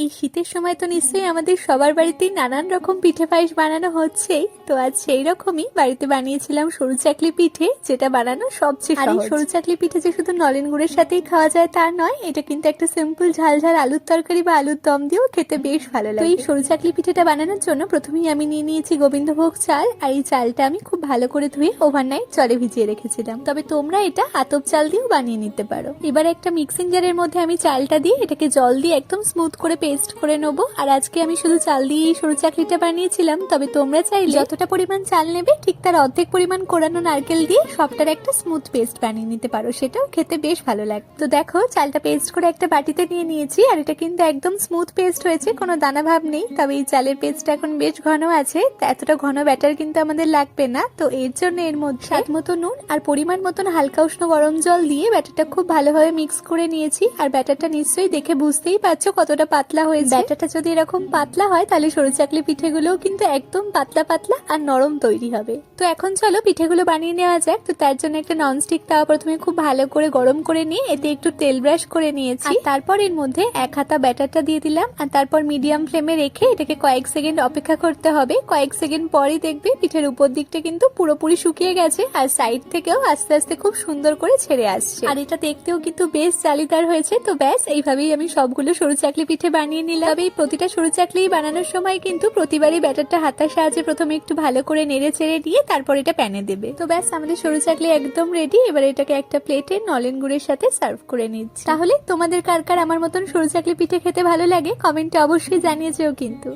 এই শীতের সময় তো নিশ্চয়ই আমাদের সবার বাড়িতেই নানান রকম পিঠে পায়েস বানানো হচ্ছেই। তো আজ সেই রকমই বাড়িতে বানিয়েছিলাম সরু চাকলি পিঠে, যেটা বানানো সবচেয়ে সহজ। আর এই সরু চাকলি পিঠে যে শুধু নলেন গুড়ের সাথেই খাওয়া যায় তা নয়, এটা কিন্তু একটা সিম্পল ঝাল ঝাল আলুর তরকারি বা আলুর দম দিয়েও খেতে বেশ ভালো লাগে। তো এই সরু চাকলি পিঠেটা বানানোর জন্য প্রথমেই আমি নিয়ে নিয়েছি গোবিন্দভোগ চাল, আর এই চালটা আমি খুব ভালো করে ধুয়ে ওভারনাইট জলে ভিজিয়ে রেখেছিলাম। তবে তোমরা এটা আতপ চাল দিয়েও বানিয়ে নিতে পারো। এবার একটা মিক্সিং জারের মধ্যে আমি চালটা দিয়ে এটাকে জল দিয়ে একদম স্মুথ করে পেস্ট করে নেবো। আর আজকে আমি শুধু চাল দিয়ে এই সরু চাকলিটা বানিয়েছিলাম, তবে তোমরা চাইলে যতটা পরিমাণ চাল নেবে ঠিক তার অর্ধেক পরিমাণ কোরানো নারকেল দিয়ে সবটার একটা স্মুথ পেস্ট বানিয়ে নিতে পারো, সেটাও খেতে বেশ ভালো লাগে। তো দেখো চালটা পেস্ট করে একটা বাটিতে নিয়ে নিয়েছি, আর এটা কিন্তু একদম স্মুথ পেস্ট হয়েছে, কোনো দানা ভাব নেই। তবে এই চালের পেস্টটা এখন বেশ ঘন আছে, এতটা ঘন ব্যাটার কিন্তু আমাদের লাগবে না। তো এর জন্য এর মধ্যে স্বাদ মতো নুন আর পরিমাণ মতন হালকা উষ্ণ গরম জল দিয়ে ব্যাটারটা খুব ভালোভাবে মিক্স করে নিয়েছি। আর ব্যাটারটা নিশ্চয়ই দেখে বুঝতেই পারছো কতটা পাতলা হয়েছে। ব্যাটারটা যদি এরকম পাতলা হয় তাহলে সরু চাকলি পিঠেগুলোও কিন্তু একদম পাতলা পাতলা আর নরম তৈরি হবে। তো এখন চলো পিঠেগুলো বানিয়ে নেওয়া যাক। তো তার জন্য একটা ননস্টিক তাওয়া প্রথমে খুব ভালো করে গরম করে নিয়ে এতে একটু তেল ব্রাশ করে নিয়েছি। তারপর এর মধ্যে এক হাতা ব্যাটারটা দিয়ে দিলাম, আর তারপর মিডিয়াম ফ্লেমে রেখে এটাকে কয়েক সেকেন্ড অপেক্ষা করতে হবে। কয়েক সেকেন্ড পরই দেখবে পিঠের উপর দিকটা কিন্তু পুরোপুরি শুকিয়ে গেছে, আর সাইড থেকেও আস্তে আস্তে খুব সুন্দর করে ছেড়ে আসছে। আর এটা দেখতেও কিন্তু বেশ জালিদার হয়েছে। তো ব্যাস এইভাবেই আমি সবগুলো সরু চাকলি পিঠে বানিয়ে নিলাম। তবে এই প্রতিটা সরু চাকলি বানানোর সময় কিন্তু প্রতিবারই ব্যাটারটা হাতার সাহায্যে প্রথমে একটু ভালো করে নেড়ে চেড়ে দিয়ে তারপর এটা প্যানে দেবে। তো ব্যাস আমাদের সরু চাকলি একদম রেডি। এবার এটাকে একটা প্লেটে নলেন গুড়ের সাথে সার্ভ করে নিচ্ছি। তাহলে তোমাদের কার কার আমার মতন সরু চাকলি পিঠে খেতে ভালো লাগে কমেন্টে অবশ্যই জানিয়ে যেও কিন্তু।